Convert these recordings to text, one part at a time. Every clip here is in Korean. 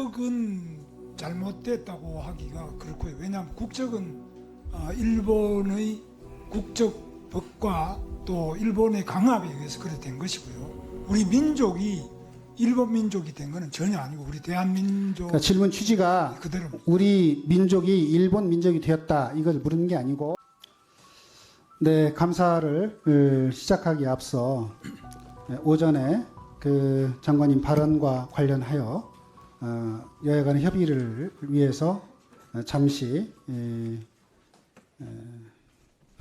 국적은 잘못됐다고 하기가 그렇고요. 왜냐하면 국적은 일본의 국적법과 또 일본의 강압에 의해서 그렇게 된 것이고요. 우리 민족이 일본 민족이 된 것은 전혀 아니고 우리 대한민족. 그러니까 질문 취지가 그대로 우리 민족이 일본 민족이 되었다 이걸 물은 게 아니고, 네, 감사를 시작하기에 앞서 오전에 그 장관님 발언과 관련하여 여야 간의 협의를 위해서 잠시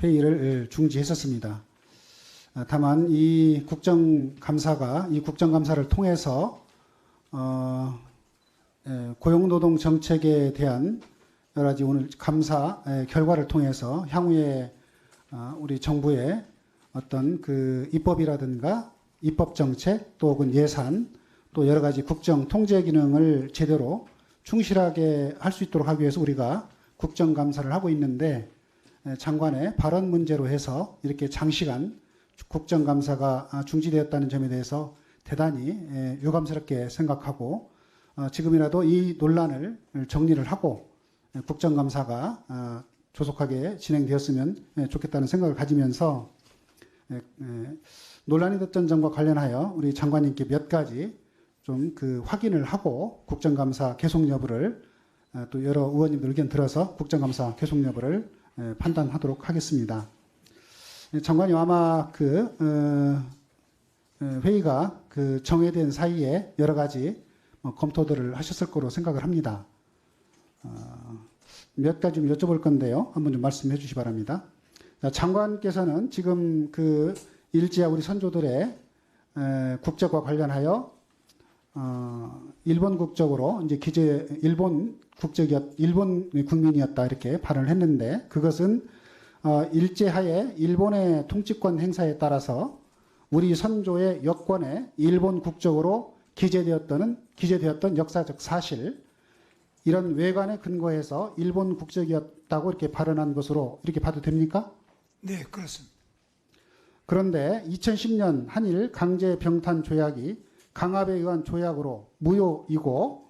회의를 중지했었습니다. 다만 이 국정감사를 통해서 고용노동 정책에 대한 여러 가지 오늘 감사 결과를 통해서 향후에 우리 정부의 어떤 그 입법이라든가 입법 정책 또 혹은 예산 또 여러 가지 국정 통제 기능을 제대로 충실하게 할 수 있도록 하기 위해서 우리가 국정감사를 하고 있는데, 장관의 발언 문제로 해서 이렇게 장시간 국정감사가 중지되었다는 점에 대해서 대단히 유감스럽게 생각하고, 지금이라도 이 논란을 정리를 하고 국정감사가 조속하게 진행되었으면 좋겠다는 생각을 가지면서 논란이 됐던 점과 관련하여 우리 장관님께 몇 가지 좀 그 확인을 하고 국정감사 계속 여부를 또 여러 의원님들 의견 들어서 국정감사 계속 여부를 판단하도록 하겠습니다. 장관님 아마 그 회의가 그 정회된 사이에 여러 가지 검토들을 하셨을 거로 생각을 합니다. 몇 가지 좀 여쭤볼 건데요. 한번 좀 말씀해 주시기 바랍니다. 장관께서는 지금 그 일제와 우리 선조들의 국적과 관련하여 일본 국적으로 이제 일본 국민이었다 이렇게 발언을 했는데, 그것은 일제하에 일본의 통치권 행사에 따라서 우리 선조의 여권에 일본 국적으로 기재되었던 역사적 사실, 이런 외관에 근거해서 일본 국적이었다고 이렇게 발언한 것으로 이렇게 봐도 됩니까? 네, 그렇습니다. 그런데 2010년 한일 강제 병탄 조약이 강압에 의한 조약으로 무효이고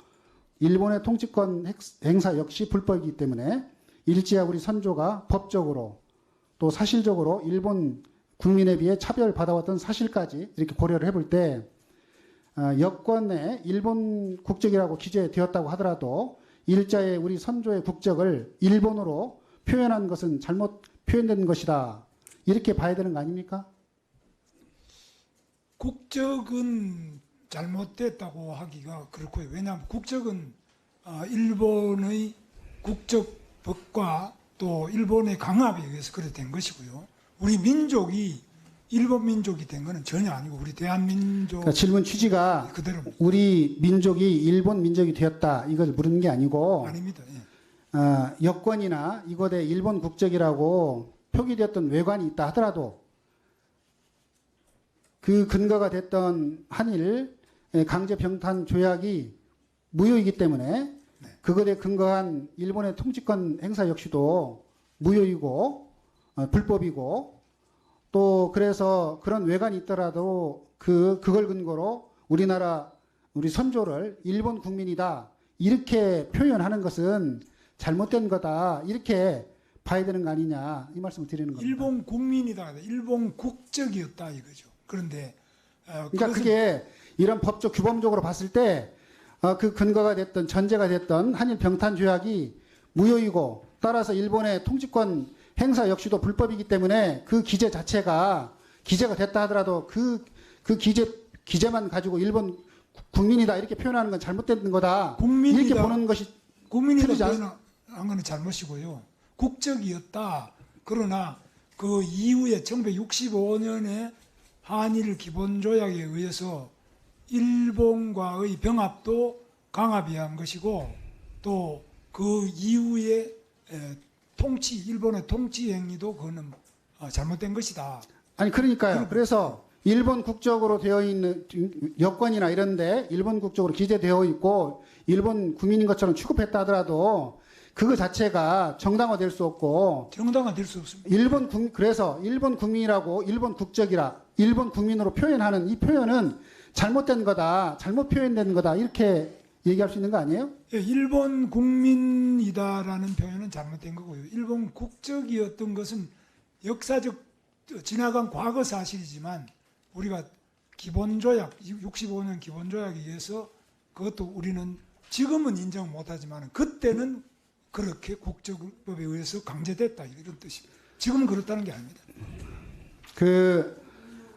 일본의 통치권 행사 역시 불법이기 때문에 일제와 우리 선조가 법적으로 또 사실적으로 일본 국민에 비해 차별받아왔던 사실까지 이렇게 고려를 해볼 때 여권에 일본 국적이라고 기재되었다고 하더라도 일자의 우리 선조의 국적을 일본어로 표현한 것은 잘못 표현된 것이다, 이렇게 봐야 되는 거 아닙니까? 국적은 잘못됐다고 하기가 그렇고요. 왜냐하면 국적은 일본의 국적법과 또 일본의 강압에 의해서 그렇게 된 것이고요. 우리 민족이 일본 민족이 된 것은 전혀 아니고 우리 대한민족. 그러니까 질문 취지가 그대로입니다. 우리 민족이 일본 민족이 되었다 이걸 물은 게 아니고, 아닙니다. 예. 여권이나 이곳에 일본 국적이라고 표기되었던 외관이 있다 하더라도 그 근거가 됐던 한일 강제 병탄 조약이 무효이기 때문에 그것에 근거한 일본의 통치권 행사 역시도 무효이고 불법이고, 또 그래서 그런 외관이 있더라도 그걸 근거로 우리 선조를 일본 국민이다 이렇게 표현하는 것은 잘못된 거다, 이렇게 봐야 되는 거 아니냐, 이 말씀을 드리는 겁니다. 일본 국민이다, 일본 국적이었다 이거죠. 그런데 그러니까 그게 이런 법적 규범적으로 봤을 때 그 근거가 됐던 전제가 됐던 한일 병탄 조약이 무효이고 따라서 일본의 통치권 행사 역시도 불법이기 때문에 그 기재 자체가 기재가 됐다 하더라도 그 기재만 가지고 일본 국민이다 이렇게 표현하는 건 잘못된 거다, 이렇게 보는 것이 국민이다 한 거는 잘못이고요. 국적이었다. 그러나 그 이후에 1965년에 한일 기본조약에 의해서 일본과의 병합도 강압이 한 것이고, 또 그 이후에 일본의 통치 행위도 그거는 잘못된 것이다. 아니 그러니까요. 그래서 일본 국적으로 되어 있는 여권이나 이런데 일본 국적으로 기재되어 있고 일본 국민인 것처럼 취급했다 하더라도 그거 자체가 정당화될 수 없고, 정당화될 수 없습니다. 그래서 일본 국민이라고 일본 국적이라 일본 국민으로 표현하는 이 표현은 잘못된 거다, 잘못 표현된 거다, 이렇게 얘기할 수 있는 거 아니에요? 예, 일본 국민이다라는 표현은 잘못된 거고요. 일본 국적이었던 것은 역사적 지나간 과거 사실이지만 우리가 기본조약 65년 기본조약에 의해서 그것도 우리는 지금은 인정 못하지만 그때는 그렇게 국적법에 의해서 강제됐다 이런 뜻입니다. 지금은 그렇다는 게 아닙니다. 그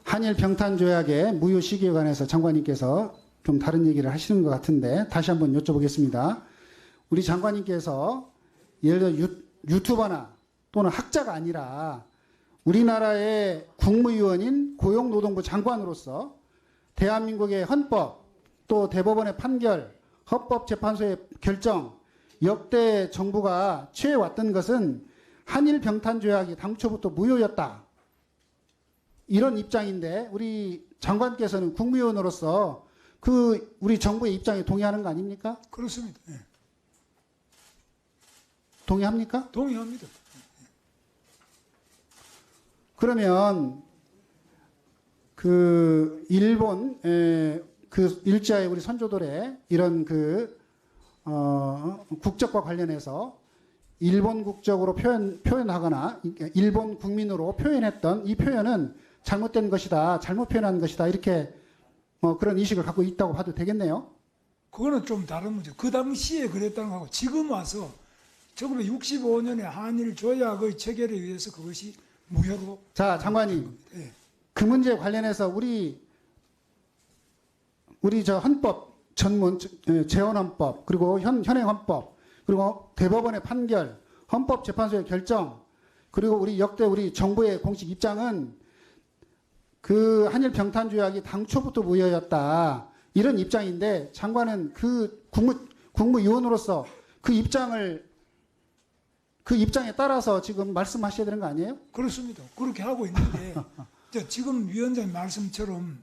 한일 병탄 조약의 무효 시기에 관해서 장관님께서 좀 다른 얘기를 하시는 것 같은데 다시 한번 여쭤보겠습니다. 우리 장관님께서 예를 들어 유튜버나 또는 학자가 아니라 우리나라의 국무위원인 고용노동부 장관으로서 대한민국의 헌법 또 대법원의 판결, 헌법재판소의 결정, 역대 정부가 취해왔던 것은 한일 병탄 조약이 당초부터 무효였다. 이런 입장인데 우리 장관께서는 국무위원으로서 그 우리 정부의 입장에 동의하는 거 아닙니까? 그렇습니다. 예. 동의합니까? 동의합니다. 그러면 그 일본 그 일제의 우리 선조들의 이런 그 국적과 관련해서 일본 국적으로 표현하거나 일본 국민으로 표현했던 이 표현은 잘못된 것이다, 잘못 표현한 것이다 이렇게 그런 인식을 갖고 있다고 봐도 되겠네요. 그거는 좀 다른 문제. 그 당시에 그랬다는 거하고 지금 와서 1965년에 한일 조약의 체결에 의해서 그것이 무효로. 자, 장관님, 예. 그 문제 관련해서 우리 저 헌법 전문 재헌헌법 그리고 현행헌법 그리고 대법원의 판결, 헌법재판소의 결정 그리고 우리 역대 우리 정부의 공식 입장은 그 한일 병탄 조약이 당초부터 무효였다 이런 입장인데 장관은 그 국무위원으로서 그 입장에 따라서 지금 말씀하셔야 되는 거 아니에요? 그렇습니다. 그렇게 하고 있는데 지금 위원장님 말씀처럼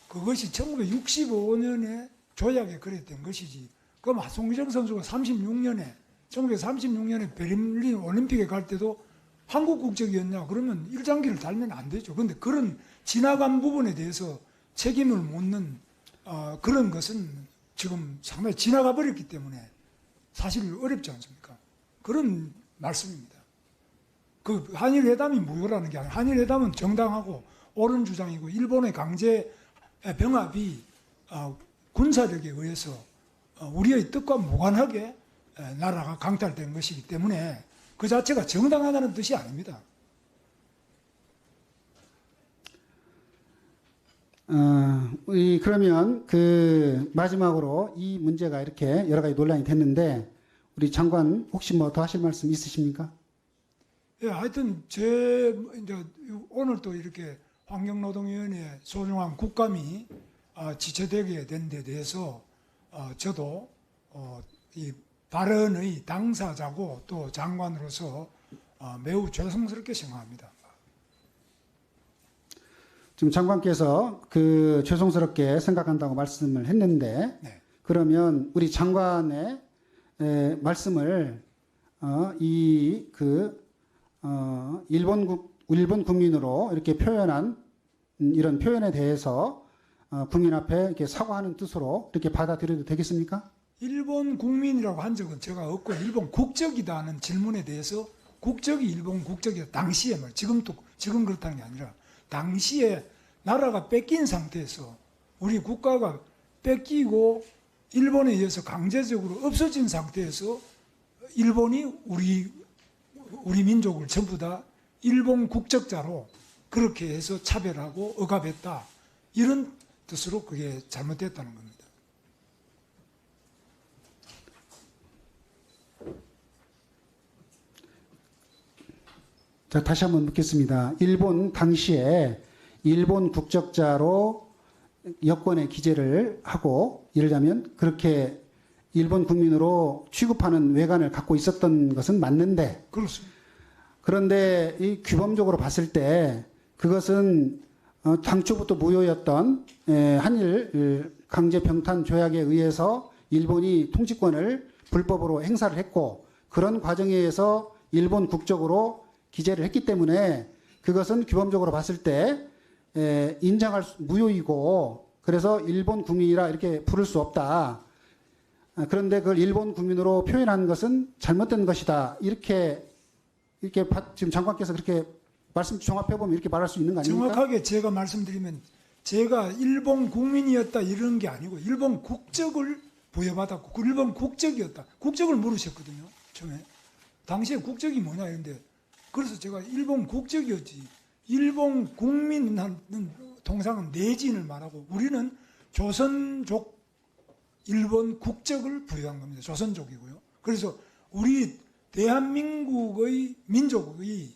그것이 1965년에 조약에 그랬던 것이지. 그럼 송기정 선수가 1936년에 베를린 올림픽에 갈 때도 한국 국적이었냐? 그러면 일장기를 달면 안 되죠. 그런데 그런 지나간 부분에 대해서 책임을 묻는 그런 것은 지금 상당히 지나가 버렸기 때문에 사실 어렵지 않습니까? 그런 말씀입니다. 그 한일회담이 무효라는 게 아니라 한일회담은 정당하고 옳은 주장이고 일본의 강제 병합이 군사력에 의해서 우리의 뜻과 무관하게 나라가 강탈된 것이기 때문에 그 자체가 정당하다는 뜻이 아닙니다. 그러면 그 마지막으로 이 문제가 이렇게 여러 가지 논란이 됐는데 우리 장관 혹시 뭐 더 하실 말씀 있으십니까? 예, 하여튼 이제 오늘 또 이렇게 환경노동위원회 소중한 국감이 지체되게 된 데 대해서 저도 이 발언의 당사자고 또 장관으로서 매우 죄송스럽게 생각합니다. 지금 장관께서 그 죄송스럽게 생각한다고 말씀을 했는데 네. 그러면 우리 장관의 말씀을 일본 국민으로 이렇게 표현한 이런 표현에 대해서 국민 앞에 이렇게 사과하는 뜻으로 이렇게 받아들여도 되겠습니까? 일본 국민이라고 한 적은 제가 없고 일본 국적이다는 질문에 대해서 국적이 일본 국적이다. 당시에 지금 그렇다는 게 아니라 당시에 나라가 뺏긴 상태에서 우리 국가가 뺏기고 일본에 의해서 강제적으로 없어진 상태에서 일본이 우리 민족을 전부 다 일본 국적자로 그렇게 해서 차별하고 억압했다. 이런 뜻으로 그게 잘못됐다는 겁니다. 자, 다시 한번 묻겠습니다. 일본 당시에 일본 국적자로 여권에 기재를 하고 예를 들자면 그렇게 일본 국민으로 취급하는 외관을 갖고 있었던 것은 맞는데 그렇습니다. 그런데 이 규범적으로 봤을 때 그것은 당초부터 무효였던 한일 강제 병탄 조약에 의해서 일본이 통치권을 불법으로 행사를 했고 그런 과정에 의해서 일본 국적으로 기재를 했기 때문에 그것은 규범적으로 봤을 때 무효이고 그래서 일본 국민이라 이렇게 부를 수 없다. 그런데 그걸 일본 국민으로 표현한 것은 잘못된 것이다. 이렇게 지금 장관께서 그렇게 말씀 종합해 보면 이렇게 말할 수 있는 거 아닙니까? 정확하게 제가 말씀드리면 제가 일본 국민이었다 이런 게 아니고 일본 국적을 부여받았고 그 일본 국적이었다. 국적을 물으셨거든요. 처음에. 당시에 국적이 뭐냐 이런데 그래서 제가 일본 국적이었지. 일본 국민은 통상은 내지인을 말하고 우리는 조선족 일본 국적을 부여한 겁니다. 조선족이고요. 그래서 우리 대한민국의 민족의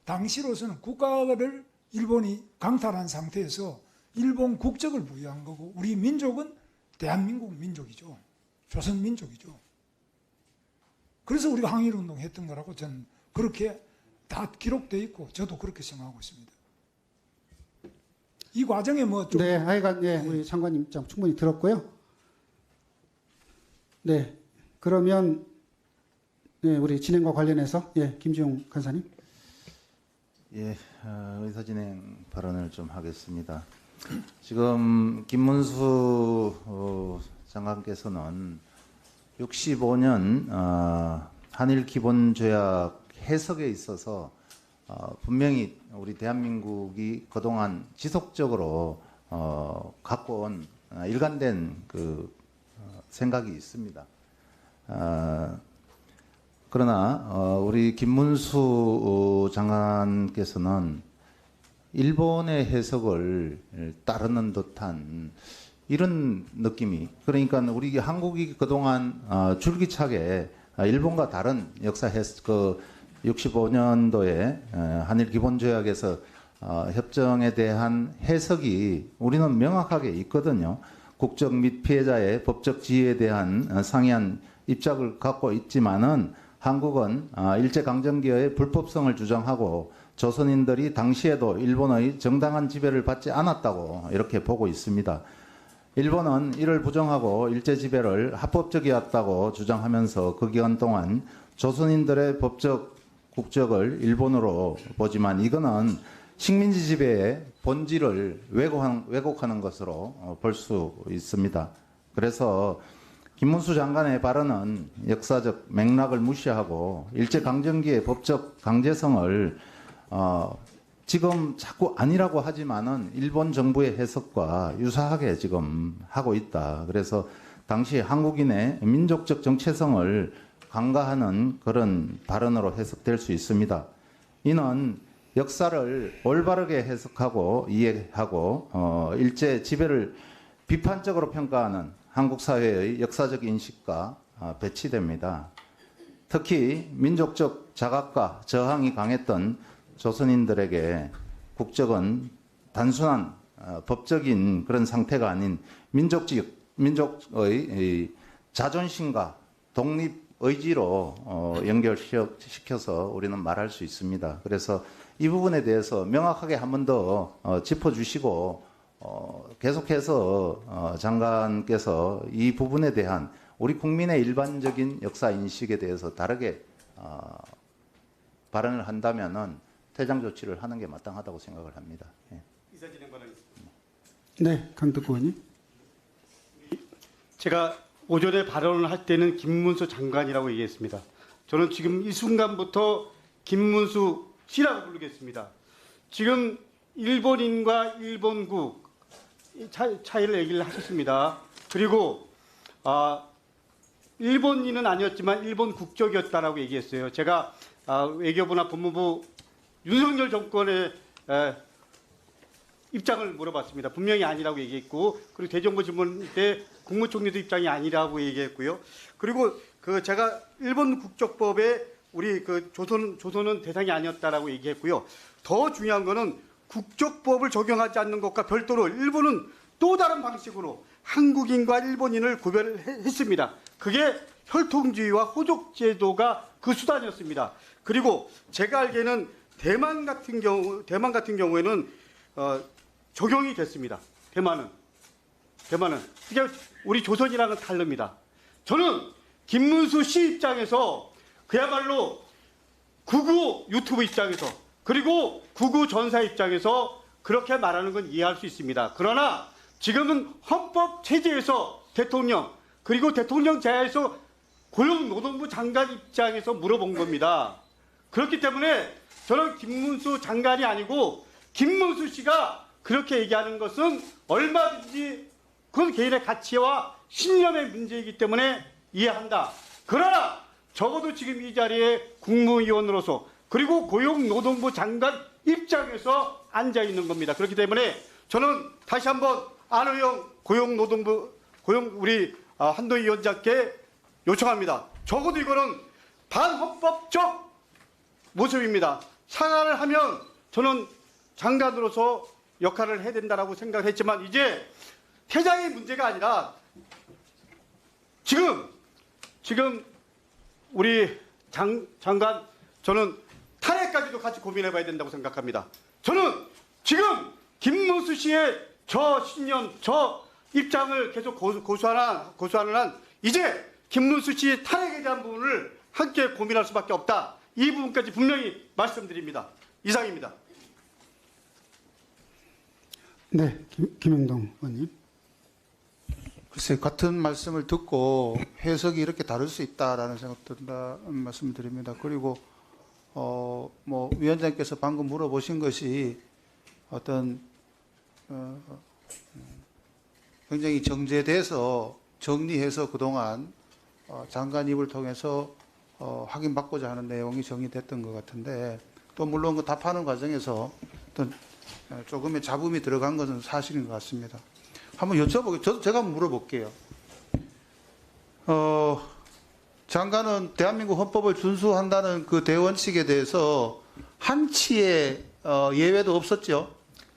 당시로서는 국가를 일본이 강탈한 상태에서 일본 국적을 부여한 거고 우리 민족은 대한민국 민족이죠. 조선 민족이죠. 그래서 우리가 항일운동 했던 거라고 저는 그렇게 다 기록되어 있고 저도 그렇게 생각하고 있습니다. 이 과정에 뭐 좀 네, 하여간 우리 장관님 입장 충분히 들었고요. 네, 그러면 우리 진행과 관련해서 김지용 간사님. 예, 의사진행 발언을 좀 하겠습니다. 지금 김문수 장관께서는 65년 한일 기본조약 해석에 있어서 분명히 우리 대한민국이 그동안 지속적으로 갖고 온 일관된 그 생각이 있습니다. 그러나 우리 김문수 장관께서는 일본의 해석을 따르는 듯한 이런 느낌이, 그러니까 우리 한국이 그동안 줄기차게 일본과 다른 역사 해석, 그 65년도에 한일 기본조약에서 협정에 대한 해석이 우리는 명확하게 있거든요. 국적 및 피해자의 법적 지위에 대한 상이한 입장을 갖고 있지만은 한국은 일제강점기의 불법성을 주장하고 조선인들이 당시에도 일본의 정당한 지배를 받지 않았다고 이렇게 보고 있습니다. 일본은 이를 부정하고 일제 지배를 합법적이었다고 주장하면서 그 기간 동안 조선인들의 법적 국적을 일본으로 보지만 이거는 식민지 지배의 본질을 왜곡하는 것으로 볼 수 있습니다. 그래서 김문수 장관의 발언은 역사적 맥락을 무시하고 일제강점기의 법적 강제성을 지금 자꾸 아니라고 하지만은 일본 정부의 해석과 유사하게 지금 하고 있다. 그래서 당시 한국인의 민족적 정체성을 강화하는 그런 발언으로 해석될 수 있습니다. 이는 역사를 올바르게 해석하고 이해하고 일제 지배를 비판적으로 평가하는 한국 사회의 역사적 인식과 배치됩니다. 특히 민족적 자각과 저항이 강했던 조선인들에게 국적은 단순한 법적인 그런 상태가 아닌 민족의 자존심과 독립 의지로 연결시켜서 우리는 말할 수 있습니다. 그래서 이 부분에 대해서 명확하게 한 번 더 짚어주시고 계속해서 장관께서 이 부분에 대한 우리 국민의 일반적인 역사 인식에 대해서 다르게 발언을 한다면은 퇴장 조치를 하는 게 마땅하다고 생각을 합니다. 예. 이사 진행 바라겠습니다. 네, 강덕구 의원님. 제가 오전에 발언을 할 때는 김문수 장관이라고 얘기했습니다. 저는 지금 이 순간부터 김문수 씨라고 부르겠습니다. 지금 일본인과 일본국 차이를 얘기를 하셨습니다. 그리고 일본인은 아니었지만 일본 국적이었다라고 얘기했어요. 제가 외교부나 법무부 윤석열 정권의 입장을 물어봤습니다. 분명히 아니라고 얘기했고, 그리고 대정부 질문 때 국무총리도 입장이 아니라고 얘기했고요. 그리고 제가 일본 국적법에 우리 조선은 대상이 아니었다라고 얘기했고요. 더 중요한 거는 국적법을 적용하지 않는 것과 별도로 일본은 또 다른 방식으로 한국인과 일본인을 구별했습니다. 그게 혈통주의와 호족제도가 그 수단이었습니다. 그리고 제가 알기에는 대만 같은 경우에는 적용이 됐습니다. 대만은 그게 우리 조선이랑은 다릅니다. 저는 김문수 씨 입장에서 그야말로 구구 유튜브 입장에서 그리고 구구 전사 입장에서 그렇게 말하는 건 이해할 수 있습니다. 그러나 지금은 헌법 체제에서 대통령 그리고 대통령 제하에서 고용노동부 장관 입장에서 물어본 겁니다. 그렇기 때문에 저는 김문수 장관이 아니고 김문수 씨가 그렇게 얘기하는 것은 얼마든지 그건 개인의 가치와 신념의 문제이기 때문에 이해한다. 그러나 적어도 지금 이 자리에 국무위원으로서 그리고 고용노동부 장관 입장에서 앉아 있는 겁니다. 그렇기 때문에 저는 다시 한번 안호영 고용노동부 우리 한동희 위원장께 요청합니다. 적어도 이거는 반헌법적 모습입니다. 사과를 하면 저는 장관으로서 역할을 해야 된다라고 생각했지만 이제 퇴장의 문제가 아니라 지금 우리 장관 저는 탄핵까지도 같이 고민해봐야 된다고 생각합니다. 저는 지금 김문수 씨의 저 신념, 저 입장을 계속 고수하는 한 이제 김문수 씨의 탄핵에 대한 부분을 함께 고민할 수밖에 없다. 이 부분까지 분명히 말씀드립니다. 이상입니다. 네, 김영동 의원님. 글쎄 같은 말씀을 듣고 해석이 이렇게 다를 수 있다라는 생각 든다는 말씀을 드립니다. 그리고 뭐 위원장께서 방금 물어보신 것이 어떤 굉장히 정제돼서 정리해서 그동안 장관 입을 통해서 확인받고자 하는 내용이 정리됐던 것 같은데 또 물론 그 답하는 과정에서 어떤 조금의 잡음이 들어간 것은 사실인 것 같습니다. 한번 여쭤보게요. 제가 한번 물어볼게요. 장관은 대한민국 헌법을 준수한다는 그 대원칙에 대해서 한치의 예외도 없었죠?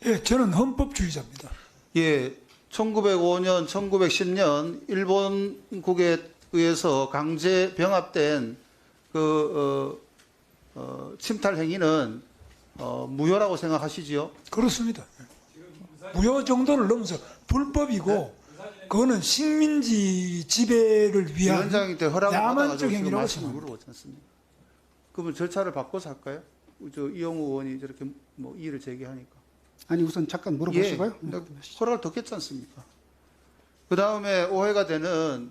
예, 저는 헌법주의자입니다. 예, 1905년, 1910년 일본국에 의해서 강제 병합된 그 침탈 행위는 무효라고 생각하시지요? 그렇습니다. 무효 정도를 넘어서 불법이고 그거는 식민지 지배를 위한 위원장한테 허락을 야만적 받아가지고 지금 행위라고 말씀을 생각합니다. 물어보지 않습니까? 그러면 절차를 바꿔서 할까요? 저 이영우 의원이 저렇게 뭐 이의를 제기하니까. 아니 우선 잠깐 물어보시고요. 예, 허락을 뒀겠지 않습니까? 그 다음에 오해가 되는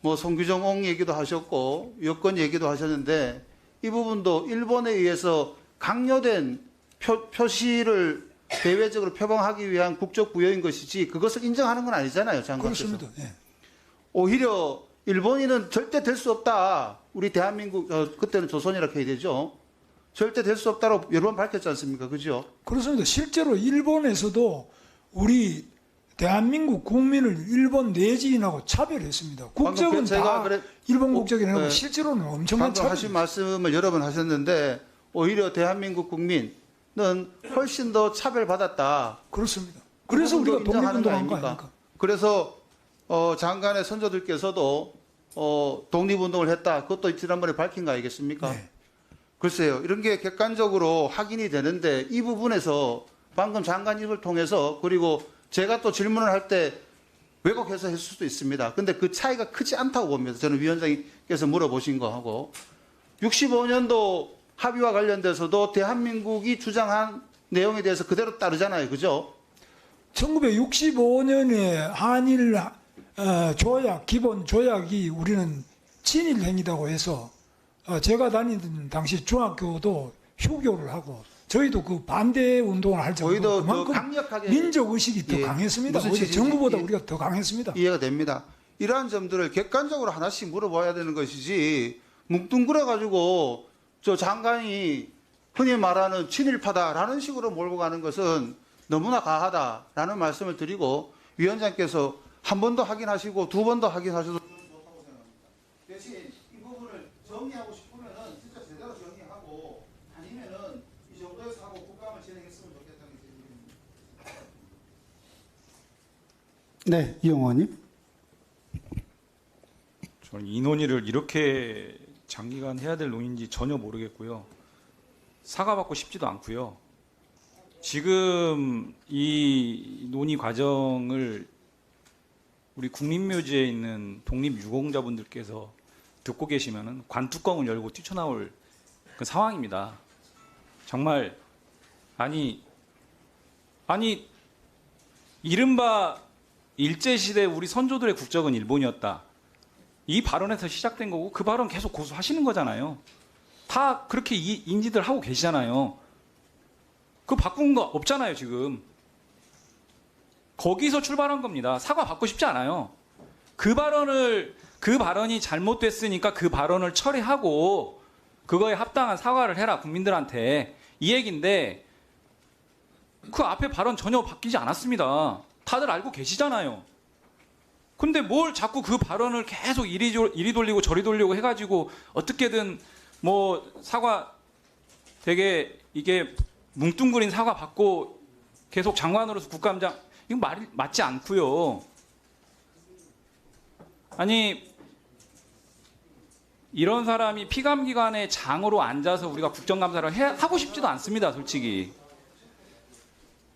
뭐 송규정옹 얘기도 하셨고 여권 얘기도 하셨는데 이 부분도 일본에 의해서 강요된 표시를 대외적으로 표방하기 위한 국적 부여인 것이지 그것을 인정하는 건 아니잖아요, 장관께서. 그렇습니다. 예. 오히려 일본인은 절대 될 수 없다. 우리 대한민국 그때는 조선이라고 해야 되죠. 절대 될 수 없다고 여러 번 밝혔지 않습니까, 그죠? 그렇습니다. 실제로 일본에서도 우리 대한민국 국민을 일본 내지인하고 차별했습니다. 국적은 다 일본 국적이라고 네. 실제로는 엄청난 방금 하신 차별. 말씀을 여러 번 하셨는데 오히려 대한민국 국민은 훨씬 더 차별받았다. 그렇습니다. 그래서 그 우리가 부분도 인정하는 독립운동한 거 아닙니까? 아닙니까? 그래서 장관의 선조들께서도 독립운동을 했다. 그것도 지난번에 밝힌 거 아니겠습니까? 네. 글쎄요. 이런 게 객관적으로 확인이 되는데 이 부분에서 방금 장관 입을 통해서 그리고 제가 또 질문을 할 때 왜곡해서 했을 수도 있습니다. 근데 그 차이가 크지 않다고 봅니다. 저는 위원장님께서 물어보신 거하고 65년도 합의와 관련돼서도 대한민국이 주장한 내용에 대해서 그대로 따르잖아요. 그죠? 1965년에 한일 조약, 기본 조약이 우리는 친일 행위라고 해서 제가 다니던 당시 중학교도 휴교를 하고 저희도 그 반대 운동을 할 정도로 저희도 더 그만큼 강력하게 민족 의식이 더 예, 강했습니다. 무슨 오히려 취지인지 정부보다 예. 우리가 더 강했습니다. 이해가 됩니다. 이러한 점들을 객관적으로 하나씩 물어봐야 되는 것이지 뭉뚱그려 가지고 저 장관이 흔히 말하는 친일파다라는 식으로 몰고 가는 것은 너무나 과하다라는 말씀을 드리고 위원장께서 한 번 더 확인하시고 두 번 더 확인하셔도 좋다고 생각합니다. 대신 이 부분을 정리하고 싶으면은 진짜 제대로 정리하고 아니면은 이 정도에서 하고 국감을 진행했으면 좋겠다는 게 제 의견입니다. 네, 이영호 의원님. 저는 이 논의를 이렇게 장기간 해야 될 논의인지 전혀 모르겠고요. 사과받고 싶지도 않고요. 지금 이 논의 과정을 우리 국립묘지에 있는 독립유공자분들께서 듣고 계시면은 관뚜껑을 열고 뛰쳐나올 그 상황입니다. 정말 아니 이른바 일제시대 우리 선조들의 국적은 일본이었다. 이 발언에서 시작된 거고 그 발언 계속 고수하시는 거잖아요. 다 그렇게 인지들 하고 계시잖아요. 그거 바꾼 거 없잖아요, 지금. 거기서 출발한 겁니다. 사과 받고 싶지 않아요. 그 발언이 잘못됐으니까 그 발언을 처리하고 그거에 합당한 사과를 해라, 국민들한테. 이 얘기인데 그 앞에 발언 전혀 바뀌지 않았습니다. 다들 알고 계시잖아요. 근데 뭘 자꾸 그 발언을 계속 이리 돌리고 저리 돌리고 해가지고 어떻게든 뭐 사과 되게 이게 뭉뚱그린 사과 받고 계속 장관으로서 국감장 이거 말이 맞지 않고요. 아니 이런 사람이 피감기관의 장으로 앉아서 우리가 국정감사를 하고 싶지도 않습니다, 솔직히.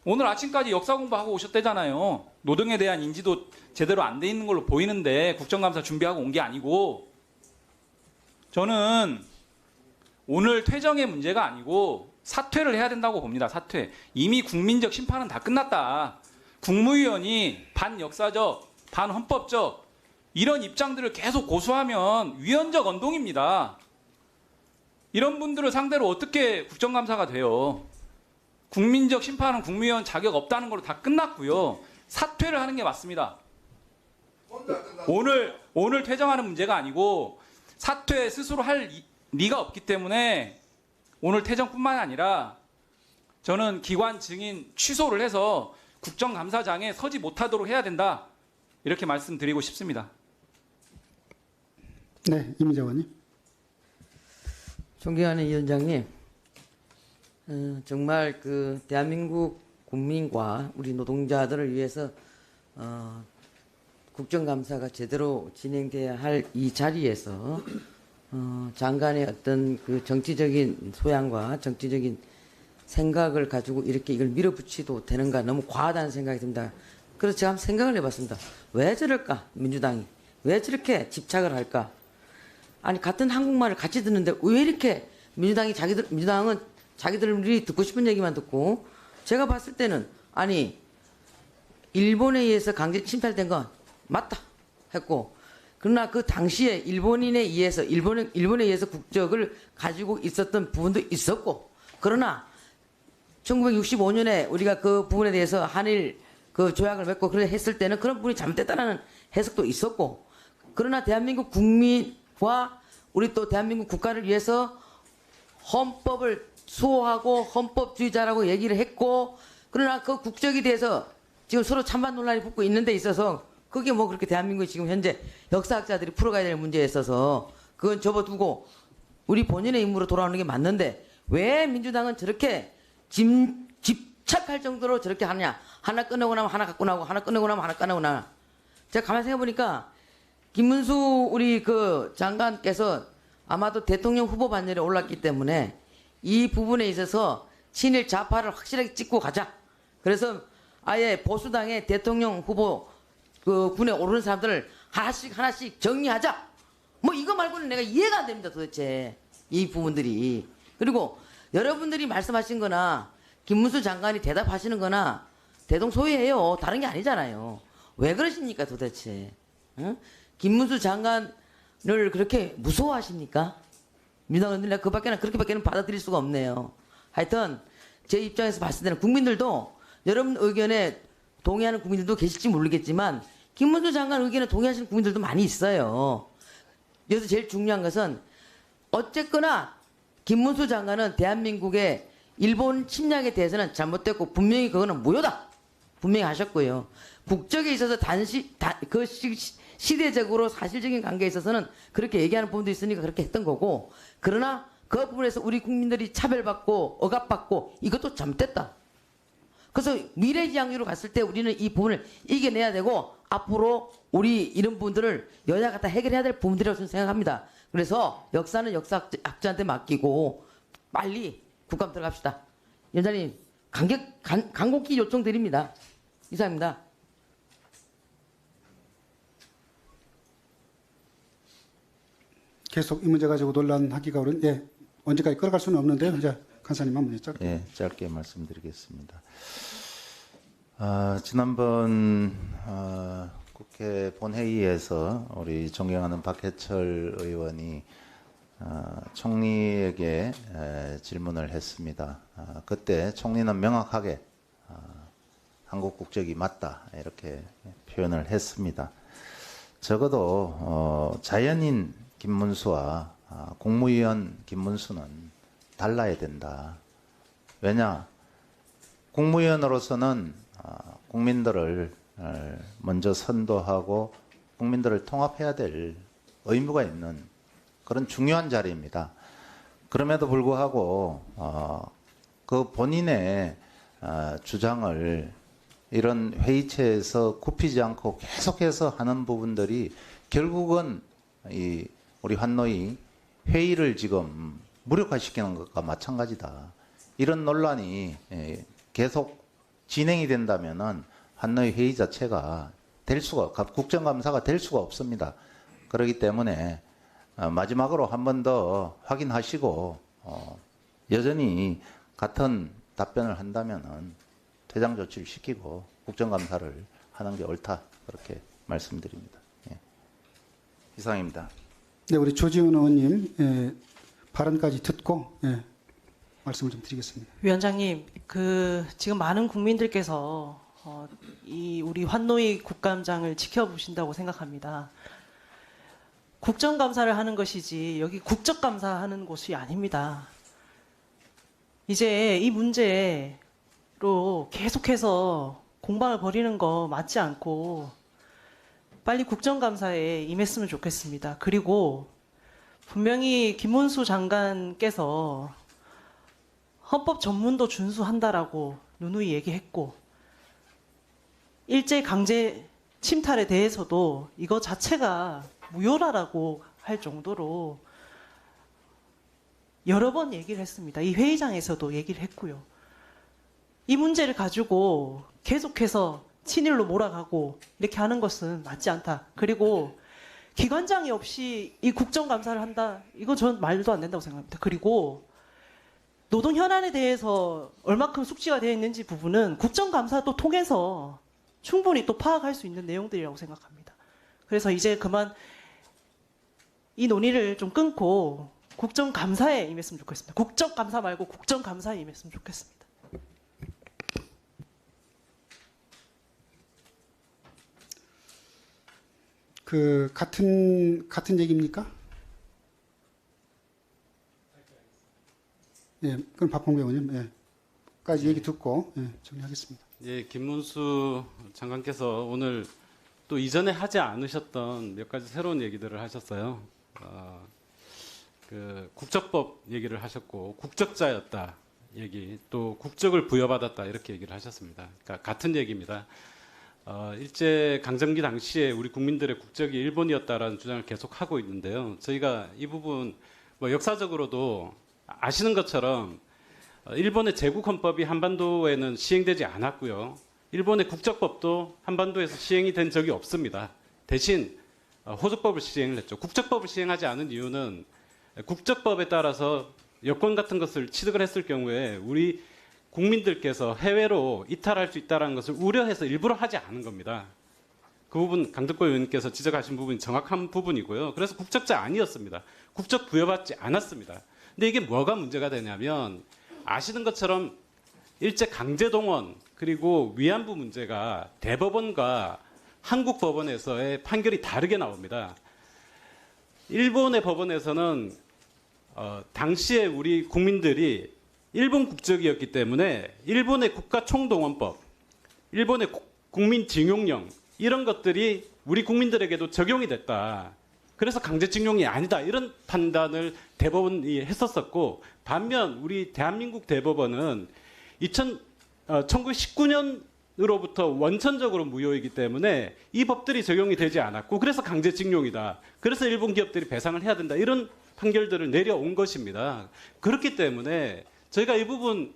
오늘 아침까지 역사 공부하고 오셨대잖아요. 노동에 대한 인지도 제대로 안 돼 있는 걸로 보이는데 국정감사 준비하고 온 게 아니고, 저는 오늘 퇴정의 문제가 아니고 사퇴를 해야 된다고 봅니다. 사퇴. 이미 국민적 심판은 다 끝났다. 국무위원이 반역사적, 반헌법적 이런 입장들을 계속 고수하면 위헌적 언동입니다. 이런 분들을 상대로 어떻게 국정감사가 돼요? 국민적 심판은 국무위원 자격 없다는 걸로 다 끝났고요. 사퇴를 하는 게 맞습니다. 오늘 퇴정하는 문제가 아니고 사퇴 스스로 할 리가 없기 때문에 오늘 퇴정뿐만 아니라 저는 기관 증인 취소를 해서 국정감사장에 서지 못하도록 해야 된다. 이렇게 말씀드리고 싶습니다. 네, 이민정 의원님. 존경하는 위원장님, 정말 그 대한민국 국민과 우리 노동자들을 위해서 국정감사가 제대로 진행돼야 할 이 자리에서 장관의 어떤 그 정치적인 소양과 정치적인 생각을 가지고 이렇게 이걸 밀어붙이도 되는가, 너무 과하다는 생각이 듭니다. 그래서 제가 한번 생각을 해봤습니다. 왜 저럴까, 민주당이 왜 저렇게 집착을 할까? 아니 같은 한국말을 같이 듣는데 왜 이렇게 민주당은 자기들이 듣고 싶은 얘기만 듣고, 제가 봤을 때는 아니 일본에 의해서 강제 침탈된 건 맞다 했고, 그러나 그 당시에 일본에 의해서 국적을 가지고 있었던 부분도 있었고, 그러나 1965년에 우리가 그 부분에 대해서 한일 그 조약을 맺고 그래 했을 때는 그런 부분이 잘못됐다는 해석도 있었고, 그러나 대한민국 국민과 우리 또 대한민국 국가를 위해서 헌법을 수호하고 헌법주의자라고 얘기를 했고, 그러나 그 국적에 대해서 지금 서로 찬반 논란이 붙고 있는 데 있어서 그게 뭐 그렇게 대한민국이 지금 현재 역사학자들이 풀어가야 될 문제에 있어서 그건 접어두고 우리 본연의 임무로 돌아오는 게 맞는데, 왜 민주당은 저렇게 집착할 정도로 저렇게 하느냐. 하나 꺼내고 나면 하나 갖고 나오고, 하나 꺼내고 나면 하나 꺼내고 나. 제가 가만히 생각해보니까 김문수 우리 그 장관께서 아마도 대통령 후보 반열에 올랐기 때문에 이 부분에 있어서 친일 좌파를 확실하게 찍고 가자. 그래서 아예 보수당의 대통령 후보 그 군에 오르는 사람들을 하나씩 정리하자. 뭐 이거 말고는 내가 이해가 안 됩니다, 도대체 이 부분들이. 그리고 여러분들이 말씀하신 거나 김문수 장관이 대답하시는 거나 대동소이해요. 다른 게 아니잖아요. 왜 그러십니까 도대체? 응? 김문수 장관을 그렇게 무서워하십니까? 민주당은 내가 그렇게밖에는 받아들일 수가 없네요. 하여튼 제 입장에서 봤을 때는 국민들도 여러분 의견에 동의하는 국민들도 계실지 모르겠지만 김문수 장관 의견에 동의하시는 국민들도 많이 있어요. 여기서 제일 중요한 것은 어쨌거나 김문수 장관은 대한민국의 일본 침략에 대해서는 잘못됐고 분명히 그거는 무효다. 분명히 하셨고요. 국적에 있어서 시대적으로 사실적인 관계에 있어서는 그렇게 얘기하는 부분도 있으니까 그렇게 했던 거고, 그러나 그 부분에서 우리 국민들이 차별받고 억압받고 이것도 잘못됐다. 그래서 미래지향적으로 갔을 때 우리는 이 부분을 이겨내야 되고, 앞으로 우리 이런 부분들을 여야가 다 해결해야 될 부분들이라고 저는 생각합니다. 그래서 역사는 역사학자한테 맡기고 빨리 국감 들어갑시다. 위원장님 간곡히 요청드립니다. 이상입니다. 계속 이 문제 가지고 논란하기가 어려운, 예, 언제까지 끌어갈 수는 없는데요. 이제 간사님 한번 여쭤. 예, 짧게 말씀드리겠습니다. 지난번 국회 본회의에서 우리 존경하는 박해철 의원이 총리에게 질문을 했습니다. 그때 총리는 명확하게 한국 국적이 맞다 이렇게 표현을 했습니다. 적어도 자연인 김문수와 국무위원 김문수는 달라야 된다. 왜냐? 국무위원으로서는 국민들을 먼저 선도하고 국민들을 통합해야 될 의무가 있는 그런 중요한 자리입니다. 그럼에도 불구하고 그 본인의 주장을 이런 회의체에서 굽히지 않고 계속해서 하는 부분들이 결국은 우리 환노위 회의를 지금 무력화시키는 것과 마찬가지다. 이런 논란이 계속 진행이 된다면은 환노위 회의 자체가 국정감사가 될 수가 없습니다. 그렇기 때문에 마지막으로 한 번 더 확인하시고 여전히 같은 답변을 한다면은 퇴장 조치를 시키고 국정감사를 하는 게 옳다 그렇게 말씀드립니다. 예. 이상입니다. 네, 우리 조지훈 의원님 발언까지 듣고 말씀을 좀 드리겠습니다. 위원장님, 지금 많은 국민들께서 우리 환노위 국감장을 지켜보신다고 생각합니다. 국정감사를 하는 것이지 여기 국적감사하는 곳이 아닙니다. 이제 이 문제로 계속해서 공방을 벌이는 거 맞지 않고 빨리 국정감사에 임했으면 좋겠습니다. 그리고 분명히 김문수 장관께서 헌법 전문도 준수한다라고 누누이 얘기했고 일제 강제 침탈에 대해서도 이거 자체가 무효라고 할 정도로 여러 번 얘기를 했습니다. 이 회의장에서도 얘기를 했고요. 이 문제를 가지고 계속해서 친일로 몰아가고 이렇게 하는 것은 맞지 않다. 그리고 기관장이 없이 이 국정감사를 한다. 이거 전 말도 안 된다고 생각합니다. 그리고 노동 현안에 대해서 얼마큼 숙지가 되어 있는지 부분은 국정감사도 통해서 충분히 또 파악할 수 있는 내용들이라고 생각합니다. 그래서 이제 그만 이 논의를 좀 끊고 국정감사에 임했으면 좋겠습니다. 국정감사 말고 국정감사에 임했으면 좋겠습니다. 같은 얘기입니까? 예, 그럼 박홍배 의원님, 까지 얘기 듣고 정리하겠습니다. 예, 김문수 장관께서 오늘 또 이전에 하지 않으셨던 몇 가지 새로운 얘기들을 하셨어요. 국적법 얘기를 하셨고 국적자였다 얘기, 또 국적을 부여받았다 이렇게 얘기를 하셨습니다. 그러니까 같은 얘기입니다. 일제 강점기 당시에 우리 국민들의 국적이 일본이었다라는 주장을 계속 하고 있는데요. 저희가 이 부분 역사적으로도 아시는 것처럼 일본의 제국헌법이 한반도에는 시행되지 않았고요. 일본의 국적법도 한반도에서 시행이 된 적이 없습니다. 대신 호주법을 시행을 했죠. 국적법을 시행하지 않은 이유는 국적법에 따라서 여권 같은 것을 취득을 했을 경우에 우리 국민들께서 해외로 이탈할 수 있다는 것을 우려해서 일부러 하지 않은 겁니다. 그 부분 강덕구 의원님께서 지적하신 부분이 정확한 부분이고요. 그래서 국적자 아니었습니다. 국적 부여받지 않았습니다. 근데 이게 뭐가 문제가 되냐면 아시는 것처럼 일제 강제동원 그리고 위안부 문제가 대법원과 한국 법원에서의 판결이 다르게 나옵니다. 일본의 법원에서는 당시에 우리 국민들이 일본 국적이었기 때문에 일본의 국가총동원법, 일본의 국민징용령 이런 것들이 우리 국민들에게도 적용이 됐다. 그래서 강제징용이 아니다. 이런 판단을 대법원이 했었었고 반면 우리 대한민국 대법원은 1919년으로부터 원천적으로 무효이기 때문에 이 법들이 적용이 되지 않았고 그래서 강제징용이다. 그래서 일본 기업들이 배상을 해야 된다. 이런 판결들을 내려온 것입니다. 그렇기 때문에 저희가 이 부분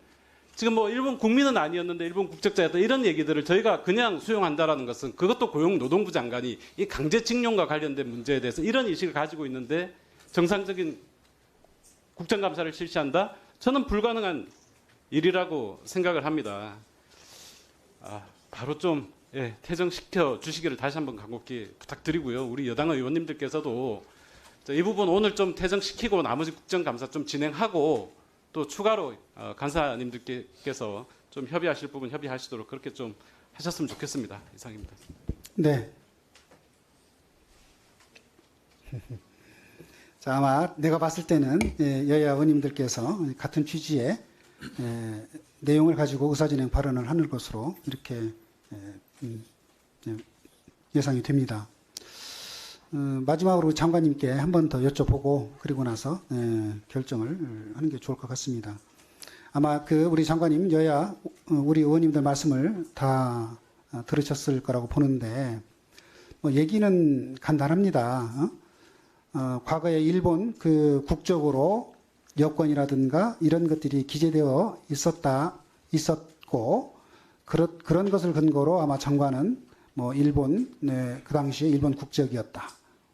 지금 일본 국민은 아니었는데 일본 국적자였다 이런 얘기들을 저희가 그냥 수용한다라는 것은 그것도 고용노동부 장관이 이 강제징용과 관련된 문제에 대해서 이런 인식을 가지고 있는데 정상적인 국정감사를 실시한다? 저는 불가능한 일이라고 생각을 합니다. 바로 좀 예, 퇴정시켜 주시기를 다시 한번 간곡히 부탁드리고요. 우리 여당의 의원님들께서도 이 부분 오늘 좀 퇴정시키고 나머지 국정감사 좀 진행하고 또 추가로 간사님들께서 좀 협의하실 부분 협의하시도록 그렇게 좀 하셨으면 좋겠습니다. 이상입니다. 네. 자, 아마 내가 봤을 때는 여야 의원님들께서 같은 취지의 내용을 가지고 의사진행 발언을 하는 것으로 이렇게 예상이 됩니다. 마지막으로 장관님께 한 번 더 여쭤보고 그리고 나서 결정을 하는 게 좋을 것 같습니다. 아마 우리 장관님 여야 우리 의원님들 말씀을 다 들으셨을 거라고 보는데 뭐 얘기는 간단합니다. 과거에 일본 국적으로 여권이라든가 이런 것들이 기재되어 있었고 그런 것을 근거로 아마 장관은 뭐 일본 그 당시에 일본 국적이었다.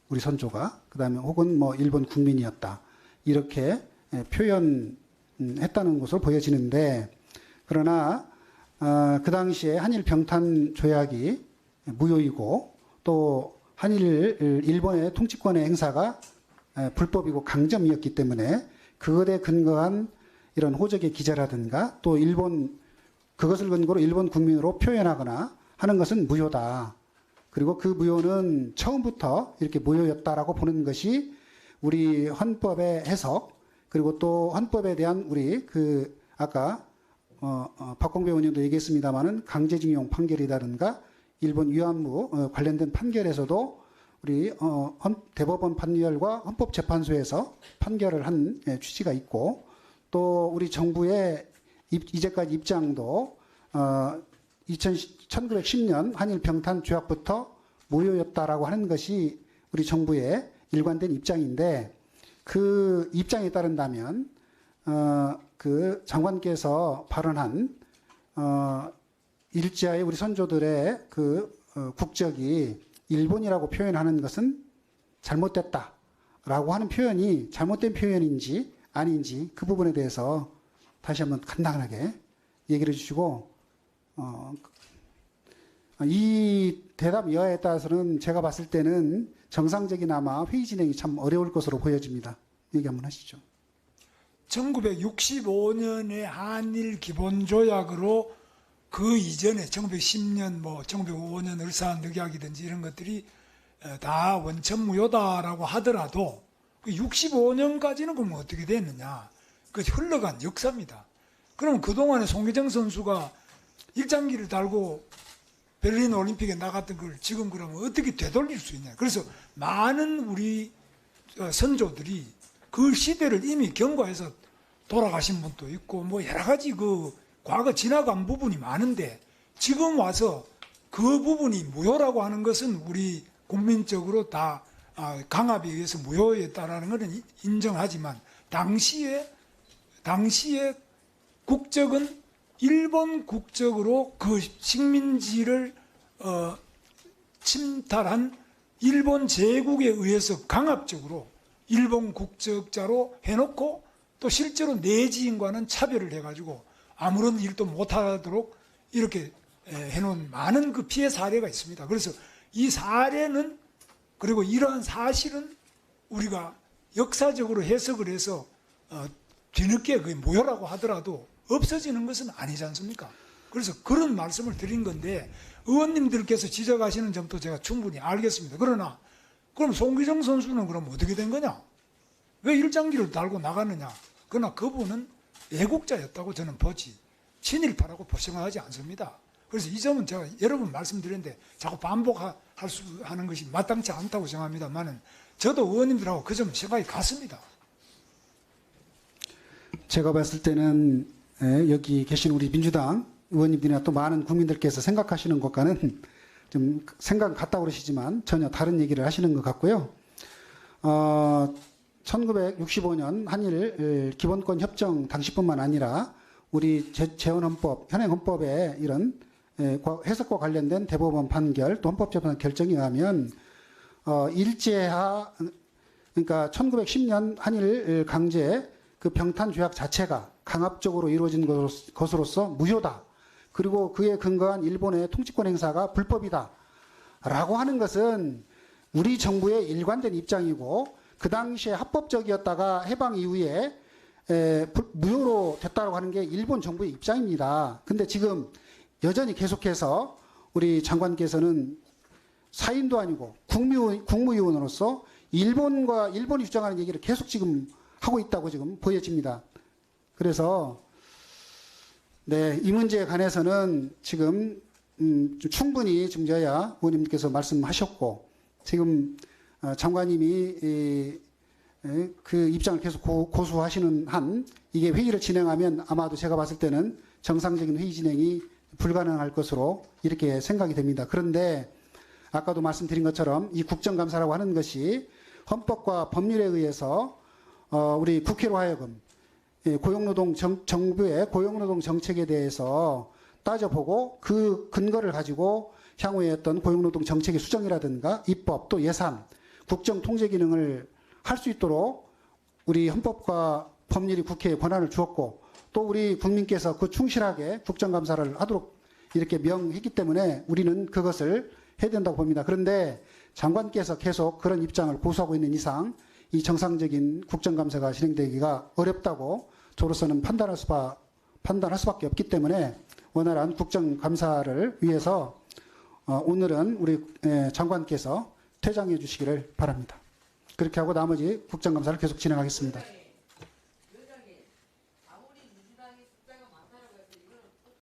우리 선조가 그다음에 혹은 뭐 일본 국민이었다. 이렇게 표현했다는 것으로 보여지는데 그러나 그 당시에 한일 병탄 조약이 무효이고 또 일본의 통치권의 행사가 불법이고 강점이었기 때문에 그것에 근거한 이런 호적의 기재라든가 또 그것을 근거로 일본 국민으로 표현하거나 하는 것은 무효다. 그리고 그 무효는 처음부터 이렇게 무효였다라고 보는 것이 우리 헌법의 해석 그리고 또 헌법에 대한 우리 아까 박공배 의원님도 얘기했습니다마는 강제징용 판결이라든가 일본 위안부 관련된 판결에서도 우리 대법원 판결과 헌법재판소에서 판결을 한 취지가 있고 또 우리 정부의 이제까지 입장도 1910년 한일 병탄 조약부터 무효였다라고 하는 것이 우리 정부의 일관된 입장인데 그 입장에 따른다면 그 장관께서 발언한 일제하에 우리 선조들의 국적이 일본이라고 표현하는 것은 잘못됐다라고 하는 표현이 잘못된 표현인지 아닌지 그 부분에 대해서 다시 한번 간단하게 얘기를 해주시고 이 대답 여하에 따라서는 제가 봤을 때는 정상적인 아마 회의 진행이 참 어려울 것으로 보여집니다. 얘기 한번 하시죠. 1965년의 한일 기본조약으로 그 이전에 1910년, 1905년 을사늑약이든지 이런 것들이 다 원천무효다라고 하더라도 65년까지는 그럼 어떻게 됐느냐? 그 흘러간 역사입니다. 그럼 그동안에 송기정 선수가 일장기를 달고 베를린 올림픽에 나갔던 걸 지금 그러면 어떻게 되돌릴 수 있냐? 그래서 많은 우리 선조들이 그 시대를 이미 경과해서 돌아가신 분도 있고 여러 가지 과거 지나간 부분이 많은데 지금 와서 그 부분이 무효라고 하는 것은 우리 국민적으로 다 강압에 의해서 무효였다라는 것은 인정하지만 당시에 국적은 일본 국적으로 그 식민지를 침탈한 일본 제국에 의해서 강압적으로 일본 국적자로 해놓고 또 실제로 내지인과는 차별을 해가지고 아무런 일도 못하도록 이렇게 해놓은 많은 피해 사례가 있습니다. 그래서 이 사례는 그리고 이러한 사실은 우리가 역사적으로 해석을 해서 뒤늦게 그게 무효라고 하더라도 없어지는 것은 아니지 않습니까? 그래서 그런 말씀을 드린 건데 의원님들께서 지적하시는 점도 제가 충분히 알겠습니다. 그러나 그럼 송기정 선수는 그럼 어떻게 된 거냐? 왜 일장기를 달고 나갔느냐? 그러나 그분은 애국자였다고 저는 보지 친일파라고 생각하지 않습니다. 그래서 이 점은 제가 여러 번 말씀드렸는데 자꾸 반복하는 것이 마땅치 않다고 생각합니다만은 저도 의원님들하고 그 점 생각이 같습니다. 제가 봤을 때는 여기 계신 우리 민주당 의원님들이나 또 많은 국민들께서 생각하시는 것과는 좀 생각 같다고 그러시지만 전혀 다른 얘기를 하시는 것 같고요. 1965년 한일 기본권 협정 당시뿐만 아니라 우리 재헌헌법, 현행헌법의 이런 해석과 관련된 대법원 판결 또 헌법재판소 결정에 의하면 일제하 그러니까 1910년 한일 강제 병탄 조약 자체가 강압적으로 이루어진 것으로서 무효다. 그리고 그에 근거한 일본의 통치권 행사가 불법이다 라고 하는 것은 우리 정부의 일관된 입장이고 그 당시에 합법적이었다가 해방 이후에 무효로 됐다고 하는 게 일본 정부의 입장입니다. 근데 지금 여전히 계속해서 우리 장관께서는 사인도 아니고 국무위원으로서 일본이 주장하는 얘기를 계속 지금 하고 있다고 지금 보여집니다. 그래서 네, 이 문제에 관해서는 지금 충분히 지금 여야 의원님께서 말씀하셨고 지금 장관님이 그 입장을 계속 고수하시는 한 이게 회의를 진행하면 아마도 제가 봤을 때는 정상적인 회의 진행이 불가능할 것으로 이렇게 생각이 됩니다. 그런데 아까도 말씀드린 것처럼 이 국정감사라고 하는 것이 헌법과 법률에 의해서 우리 국회로 하여금 정부의 고용노동 정책에 대해서 따져보고 그 근거를 가지고 향후에 어떤 고용노동 정책의 수정이라든가 입법 또 예산, 국정 통제 기능을 할 수 있도록 우리 헌법과 법률이 국회에 권한을 주었고 또 우리 국민께서 그 충실하게 국정감사를 하도록 이렇게 명했기 때문에 우리는 그것을 해야 된다고 봅니다. 그런데 장관께서 계속 그런 입장을 고수하고 있는 이상 이 정상적인 국정감사가 진행되기가 어렵다고 저로서는 판단할 수밖에 없기 때문에 원활한 국정감사를 위해서 오늘은 우리 장관께서 퇴장해 주시기를 바랍니다. 그렇게 하고 나머지 국정감사를 계속 진행하겠습니다.